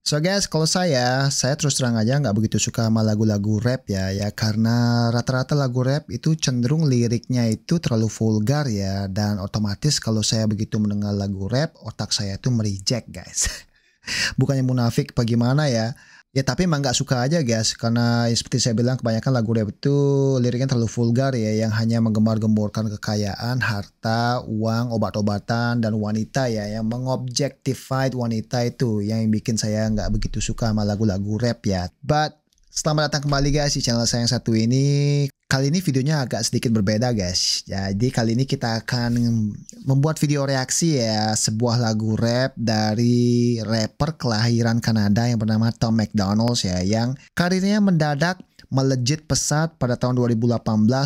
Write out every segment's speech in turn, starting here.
So guys, kalau saya terus terang aja nggak begitu suka sama lagu-lagu rap ya karena rata-rata lagu rap itu cenderung liriknya itu terlalu vulgar ya, dan otomatis kalau saya begitu mendengar lagu rap, otak saya itu mereject guys. Bukannya munafik bagaimana ya. Ya tapi emang nggak suka aja guys, karena seperti saya bilang kebanyakan lagu rap itu liriknya terlalu vulgar ya, yang hanya menggembar-gemborkan kekayaan, harta, uang, obat-obatan, dan wanita ya, yang mengobjectified wanita itu yang bikin saya nggak begitu suka sama lagu-lagu rap ya. But selamat datang kembali guys di channel saya yang satu ini. Kali ini videonya agak sedikit berbeda guys. Jadi kali ini kita akan membuat video reaksi ya sebuah lagu rap dari rapper kelahiran Kanada yang bernama Tom MacDonald ya, yang karirnya mendadak melejit pesat pada tahun 2018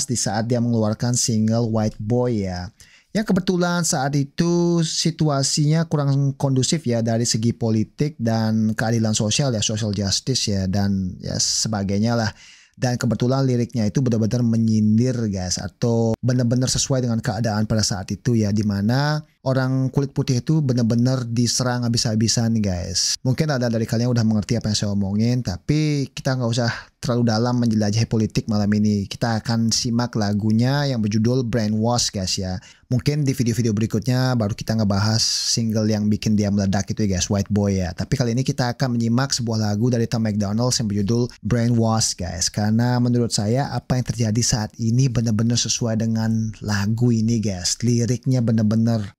di saat dia mengeluarkan single White Boy ya. Yang kebetulan saat itu situasinya kurang kondusif ya dari segi politik dan keadilan sosial ya, social justice ya, dan ya sebagainya lah. Dan kebetulan liriknya itu benar-benar menyindir guys, atau benar-benar sesuai dengan keadaan pada saat itu ya, dimana orang kulit putih itu benar-benar diserang habis-habisan guys. Mungkin ada dari kalian udah mengerti apa yang saya omongin, tapi kita nggak usah terlalu dalam menjelajahi politik malam ini. Kita akan simak lagunya yang berjudul Brainwash guys ya. Mungkin di video-video berikutnya baru kita ngebahas single yang bikin dia meledak itu ya guys, White Boy ya. Tapi kali ini kita akan menyimak sebuah lagu dari Tom MacDonald yang berjudul Brainwash guys. Karena menurut saya apa yang terjadi saat ini benar-benar sesuai dengan lagu ini guys. Liriknya benar-benar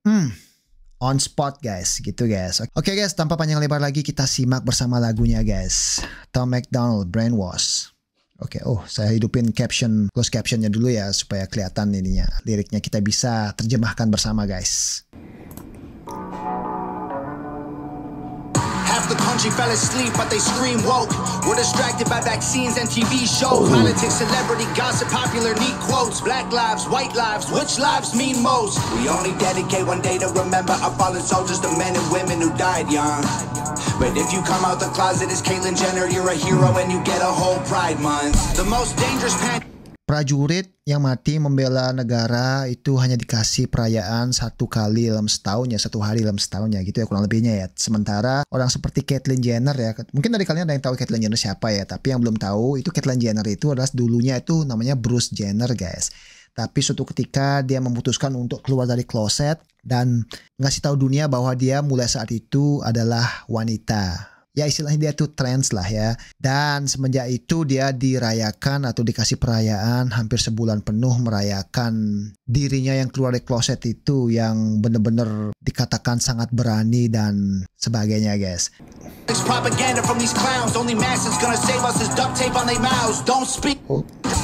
on spot guys, gitu guys. Oke guys, tanpa panjang lebar lagi kita simak bersama lagunya guys. Tom MacDonald, Brainwash. Oke, saya hidupin close captionnya dulu ya supaya kelihatan ininya. Liriknya kita bisa terjemahkan bersama guys. The country fell asleep, but they scream woke. We're distracted by vaccines and TV shows. Politics, celebrity, gossip, popular, neat quotes. Black lives, white lives, which lives mean most? We only dedicate one day to remember our fallen soldiers, the men and women who died young. But if you come out the closet as Caitlyn Jenner, you're a hero and you get a whole Pride Month. The most dangerous Prajurit yang mati membela negara itu hanya dikasih perayaan satu kali dalam setahun ya, satu hari dalam setahun ya, gitu ya kurang lebihnya ya. Sementara orang seperti Caitlyn Jenner ya, mungkin dari kalian ada yang tahu Caitlyn Jenner siapa ya, tapi yang belum tahu itu Caitlyn Jenner itu adalah dulunya itu namanya Bruce Jenner guys. Tapi suatu ketika dia memutuskan untuk keluar dari kloset dan ngasih tahu dunia bahwa dia mulai saat itu adalah wanita. Ya istilahnya dia tuh trans lah ya. Dan semenjak itu dia dirayakan atau dikasih perayaan hampir sebulan penuh merayakan dirinya yang keluar dari kloset itu, yang benar-benar dikatakan sangat berani dan sebagainya guys. Propaganda from these clowns, only masses gonna save us is duct tape on their mouths. Don't speak.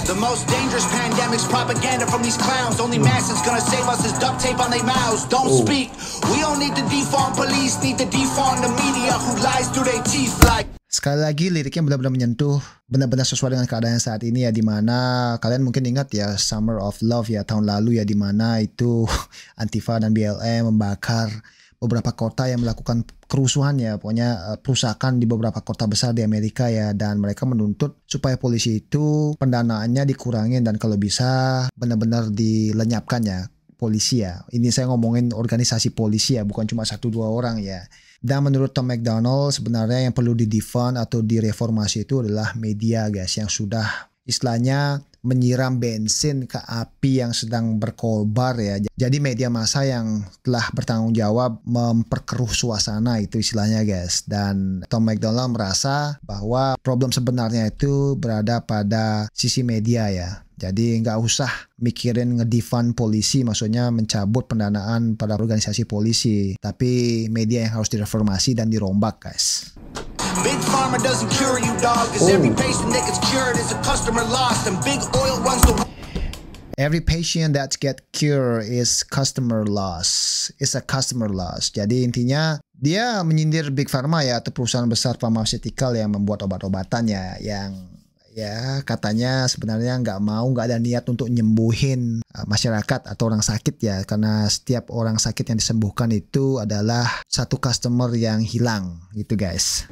The most dangerous pandemic's propaganda from these clowns, only masses gonna save us is duct tape on their mouths. Don't speak. We don't need to defund police, need to defund the media who lies through their teeth like. Sekali lagi liriknya benar-benar menyentuh, benar-benar sesuai dengan keadaan saat ini ya, dimana kalian mungkin ingat ya Summer of Love ya tahun lalu ya, dimana itu Antifa dan BLM membakar beberapa kota yang melakukan kerusuhan ya, pokoknya perusakan di beberapa kota besar di Amerika ya, dan mereka menuntut supaya polisi itu pendanaannya dikurangin dan kalau bisa benar-benar dilenyapkan ya polisi ya. Ini saya ngomongin organisasi polisi ya, bukan cuma 1-2 orang ya. Dan menurut Tom MacDonald sebenarnya yang perlu di-defund atau direformasi itu adalah media guys, yang sudah istilahnya menyiram bensin ke api yang sedang berkobar ya. Jadi media massa yang telah bertanggung jawab memperkeruh suasana itu istilahnya guys. Dan Tom MacDonald merasa bahwa problem sebenarnya itu berada pada sisi media ya. Jadi nggak usah mikirin ngedefund polisi, maksudnya mencabut pendanaan pada organisasi polisi. Tapi media yang harus direformasi dan dirombak guys. Big pharma doesn't cure you, dog, cause every patient that gets cured is a customer lost, and big oil runs the. Every patient that get cured is customer loss. Is a customer loss. Jadi intinya dia menyindir Big Pharma ya, atau perusahaan besar pharmaceutical yang membuat obat-obatan ya, yang ya katanya sebenarnya nggak ada niat untuk nyembuhin masyarakat atau orang sakit ya, karena setiap orang sakit yang disembuhkan itu adalah satu customer yang hilang gitu guys.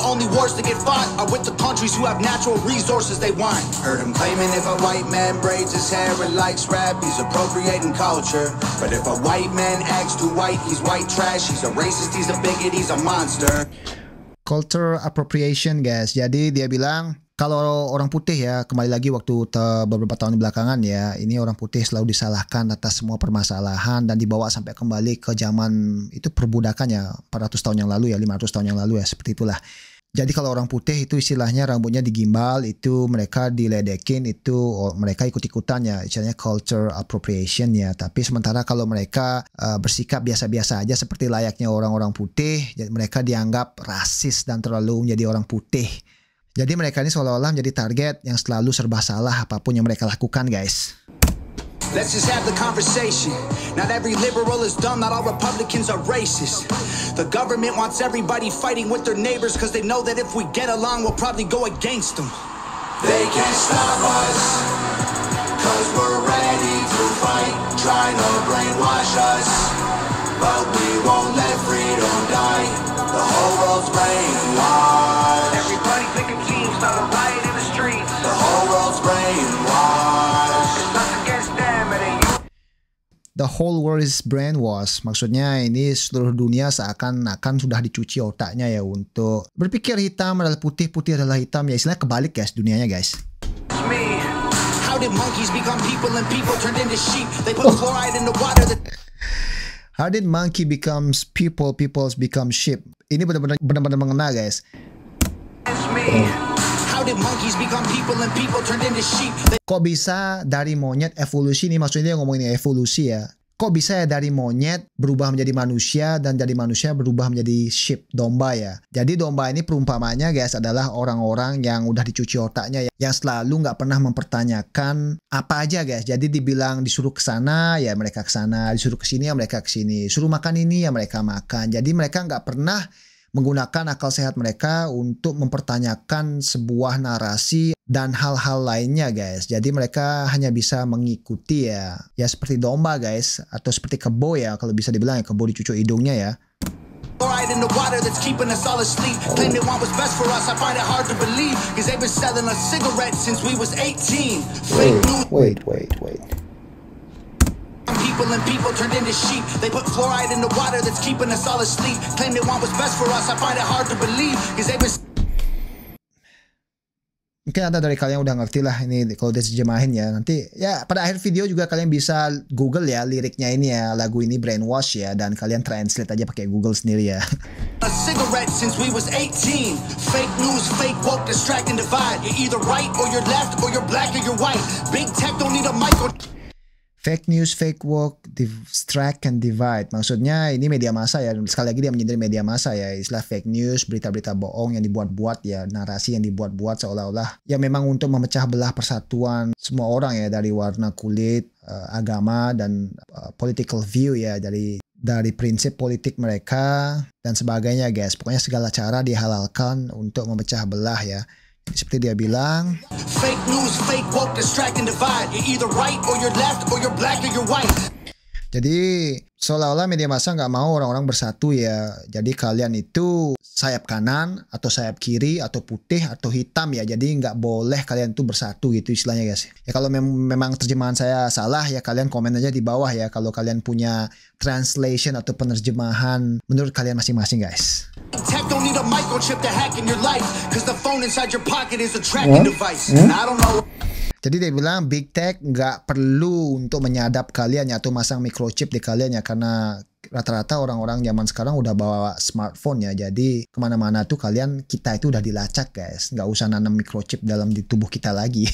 Only wars that get fought are with the countries who have natural resources they want. Heard him claiming if a white man braids his hair and likes rap, he's appropriating culture. But if a white man acts too white, he's white trash. He's a racist, he's a bigot, he's a monster. Culture appropriation guys. Jadi dia bilang kalau orang putih ya, kembali lagi waktu beberapa tahun belakangan ya, ini orang putih selalu disalahkan atas semua permasalahan dan dibawa sampai kembali ke zaman itu perbudakan ya, 400 tahun yang lalu ya, 500 tahun yang lalu ya, seperti itulah. Jadi kalau orang putih itu istilahnya rambutnya digimbal, itu mereka diledekin, itu mereka ikut-ikutan ya, istilahnya culture appropriation ya. Tapi sementara kalau mereka bersikap biasa-biasa aja seperti layaknya orang-orang putih, mereka dianggap rasis dan terlalu menjadi orang putih. Jadi mereka ini seolah-olah menjadi target yang selalu serba salah apapun yang mereka lakukan guys. Let's just have the conversation. Not every liberal is dumb, not all Republicans are racist. The government wants everybody fighting with their neighbors because they know that if we get along, we'll probably go against them. They can't stop us, cause we're ready to fight, trying to brainwash us. But we won't let freedom die, the whole world's brainwashed. Everybody pick a team, start a riot in the streets. The whole world's brainwashed. It's not against them, it ain't you. The whole world is brainwashed. Maksudnya ini seluruh dunia seakan-akan sudah dicuci otaknya ya untuk berpikir hitam adalah putih, putih adalah hitam ya. Istilahnya kebalik guys dunianya guys. How did monkeys become people and people turned into sheep? They put fluoride in the water that... How did monkey becomes people, people become sheep? Ini benar-benar mengena guys. How did monkeys become people and people turned into sheep? Kok bisa dari monyet evolusi, ini maksudnya dia ngomongin evolusi ya. Kok bisa ya dari monyet berubah menjadi manusia dan dari manusia berubah menjadi sheep, domba ya. Jadi domba ini perumpamannya guys adalah orang-orang yang udah dicuci otaknya ya, yang selalu nggak pernah mempertanyakan apa aja guys. Jadi dibilang disuruh ke sana ya mereka ke sana, disuruh ke sini ya mereka ke sini, suruh makan ini ya mereka makan. Jadi mereka nggak pernah menggunakan akal sehat mereka untuk mempertanyakan sebuah narasi dan hal-hal lainnya guys. Jadi mereka hanya bisa mengikuti ya. Ya seperti domba guys. Atau seperti kebo ya. Kalau bisa dibilang ya kebo dicucuk hidungnya ya. In the water that's keeping us all asleep. Claim they want what's best for us. I find it hard to believe. Cause they've been selling us cigarettes since we was 18. Fake news. Wait. People and people turned into sheep. They put fluoride in the water that's keeping us all asleep. Claim they want what's best for us. I find it hard to believe. Cause they've been... Mungkin ada dari kalian udah ngerti lah ini kalau diterjemahin ya. Nanti ya pada akhir video juga kalian bisa Google ya liriknya ini ya, lagu ini Brainwash ya, dan kalian translate aja pakai Google sendiri ya. A cigarette since we was 18. Fake news, fake woke, distract and divide. You're either right or you're left or you're black or you're white. Big tech don't need a micro. Fake news, fake woke, distract and divide. Maksudnya ini media massa ya. Sekali lagi dia menyindir media massa ya. Istilah fake news, berita-berita bohong yang dibuat-buat ya. Narasi yang dibuat-buat seolah-olah ya memang untuk memecah belah persatuan semua orang ya. Dari warna kulit, agama, dan political view ya. Dari prinsip politik mereka dan sebagainya guys. Pokoknya segala cara dihalalkan untuk memecah belah ya. Seperti dia bilang, fake news, fake woke, distract and divide. You're either right or you're left or you're black or you're white. Jadi seolah-olah media massa nggak mau orang-orang bersatu ya. Jadi kalian itu sayap kanan atau sayap kiri atau putih atau hitam ya. Jadi nggak boleh kalian tuh bersatu gitu istilahnya guys. Ya kalau memang terjemahan saya salah ya kalian komen aja di bawah ya. Kalau kalian punya translation atau penerjemahan menurut kalian masing-masing guys. Tech don't need a microchip to hack in your life, cause the phone inside your pocket is a tracking device. I don't know. Jadi dia bilang Big Tech nggak perlu untuk menyadap kalian ya atau masang microchip di kalian ya, karena rata-rata orang-orang zaman sekarang udah bawa smartphone ya. Jadi kemana-mana tuh kita itu udah dilacak guys. Nggak usah nanam microchip dalam di tubuh kita lagi.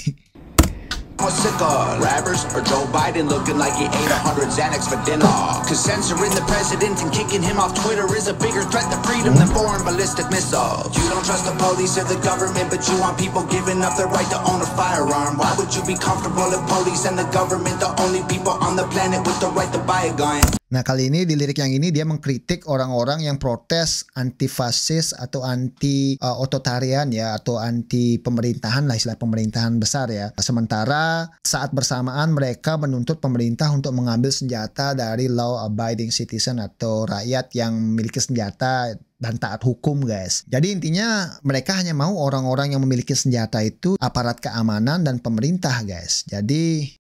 Rappers or Joe Biden looking like he ate 100 Xanax for dinner. Cause censoring the president and kicking him off Twitter is a bigger threat to freedom than foreign ballistic missiles. You don't trust the police or the government, but you want people giving up their right to own a firearm. Why would you be comfortable if police and the government the only people on the planet with the right to buy a gun? Nah kali ini di lirik yang ini dia mengkritik orang-orang yang protes anti-fasis atau anti-ototarian ya, atau anti pemerintahan lah, istilah pemerintahan besar ya. Sementara saat bersamaan mereka menuntut pemerintah untuk mengambil senjata dari law abiding citizen atau rakyat yang memiliki senjata dan taat hukum guys. Jadi intinya mereka hanya mau orang-orang yang memiliki senjata itu aparat keamanan dan pemerintah guys. Jadi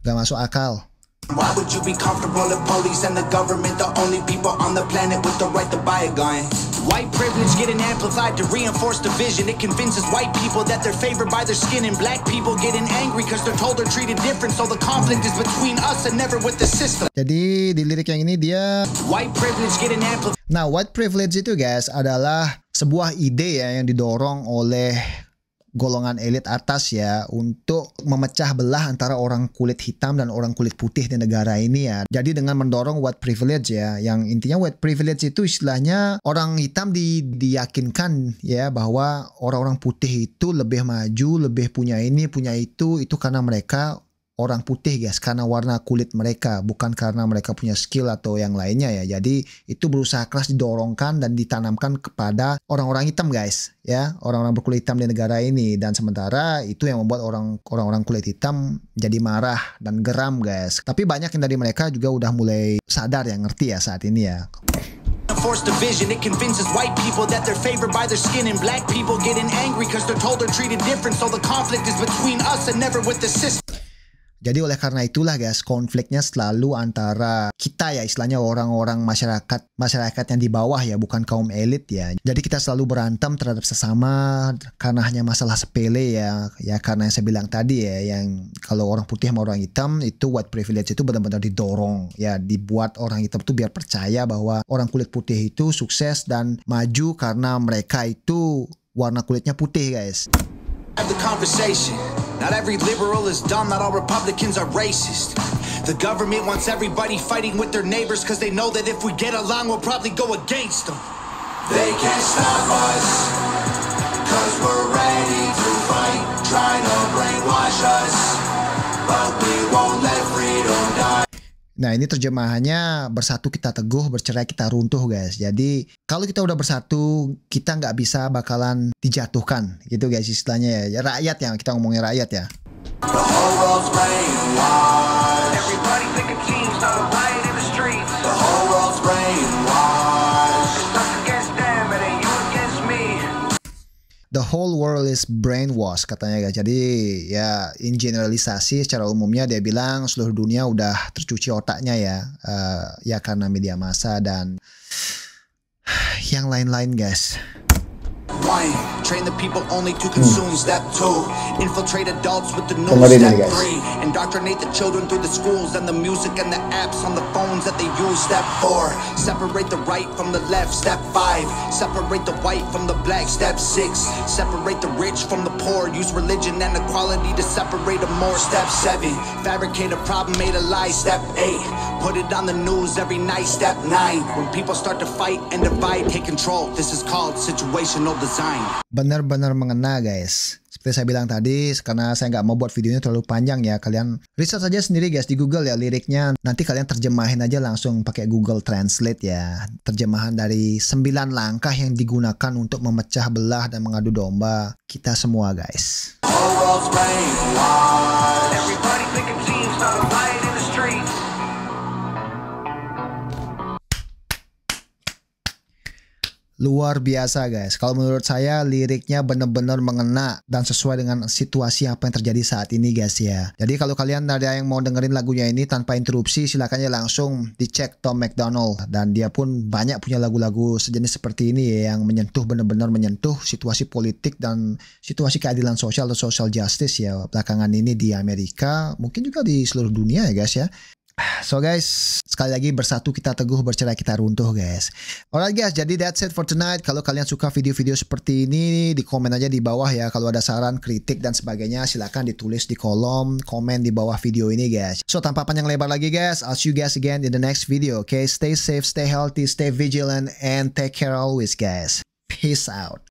gak masuk akal. Why would you be comfortable if police and the government the only people on the planet with the right to buy a gun? White privilege getting amplified to reinforce division. It convinces white people that they're favored by their skin, and black people getting angry because they're told they're treated different. So the conflict is between us and never with the system. Jadi di lirik yang ini dia White privilege getting amplified. Nah, white privilege itu guys adalah sebuah ide ya yang didorong oleh golongan elit atas ya untuk memecah belah antara orang kulit hitam dan orang kulit putih di negara ini ya. Jadi dengan mendorong white privilege ya, yang intinya white privilege itu istilahnya orang hitam diyakinkan ya bahwa orang-orang putih itu lebih maju, lebih punya ini, punya itu karena mereka orang putih guys, karena warna kulit mereka, bukan karena mereka punya skill atau yang lainnya ya. Jadi itu berusaha keras didorongkan dan ditanamkan kepada orang-orang hitam guys ya, orang-orang berkulit hitam di negara ini. Dan sementara itu yang membuat orang-orang kulit hitam jadi marah dan geram guys. Tapi banyak yang dari mereka juga udah mulai sadar ya, ngerti ya saat ini ya. Forced division, it convinces white people that they're favored by their skin, and black people getting angry because they're told they're treated different. So the conflict is between us and never with the system. Jadi oleh karena itulah guys, konfliknya selalu antara kita ya, istilahnya orang-orang masyarakat yang di bawah ya, bukan kaum elit ya. Jadi kita selalu berantem terhadap sesama karena hanya masalah sepele ya karena yang saya bilang tadi ya, yang kalau orang putih sama orang hitam itu white privilege itu benar-benar didorong ya, dibuat orang hitam itu biar percaya bahwa orang kulit putih itu sukses dan maju karena mereka itu warna kulitnya putih guys. Have the conversation. Not every liberal is dumb, not all Republicans are racist. The government wants everybody fighting with their neighbors because they know that if we get along, we'll probably go against them. They can't stop us, because we're ready to fight, trying to brainwash us, but we won't let freedom die. Nah ini terjemahannya, bersatu kita teguh, bercerai kita runtuh guys. Jadi kalau kita udah bersatu, kita nggak bisa bakalan dijatuhkan gitu guys istilahnya ya. Rakyat ya, kita ngomongin rakyat ya. The whole world's brainwashed. Everybody pick a team, start a riot in the streets. The whole world's brainwashed. It's us against them, it ain't you against me. The whole world is brainwashed katanya guys. Jadi ya in generalisasi secara umumnya dia bilang seluruh dunia udah tercuci otaknya ya, ya karena media massa dan yang lain-lain guys. 1. Train the people only to consume. Step 2. Infiltrate adults with the news. Step 3. Indoctrinate the children through the schools and the music and the apps on the phones that they use. Step 4. Separate the right from the left. Step 5. Separate the white from the black. Step 6. Separate the rich from the poor. Use religion and equality to separate them more. Step 7. Fabricate a problem, made a lie. Step 8. Put it on the news every night. Step 9. When people start to fight and divide, take control. This is called situational design. Benar-benar mengena guys. Seperti saya bilang tadi, karena saya nggak mau buat videonya terlalu panjang ya, kalian riset saja sendiri guys di Google ya liriknya. Nanti kalian terjemahin aja langsung pakai Google Translate ya. Terjemahan dari 9 langkah yang digunakan untuk memecah belah dan mengadu domba kita semua guys. Luar biasa guys. Kalau menurut saya liriknya benar-benar mengena dan sesuai dengan situasi apa yang terjadi saat ini guys ya. Jadi kalau kalian ada yang mau dengerin lagunya ini tanpa interupsi, silakan ya langsung dicek Tom MacDonald. Dan dia pun banyak punya lagu-lagu sejenis seperti ini ya, yang menyentuh, benar-benar menyentuh situasi politik dan situasi keadilan sosial atau social justice ya belakangan ini di Amerika, mungkin juga di seluruh dunia ya guys ya. So guys, sekali lagi bersatu kita teguh, bercerai kita runtuh guys. Alright guys, jadi that's it for tonight. Kalau kalian suka video-video seperti ini, di komen aja di bawah ya. Kalau ada saran, kritik dan sebagainya, silakan ditulis di kolom komen di bawah video ini guys. So tanpa panjang lebar lagi guys, I'll see you guys again in the next video. Okay, stay safe, stay healthy, stay vigilant, and take care always guys. Peace out.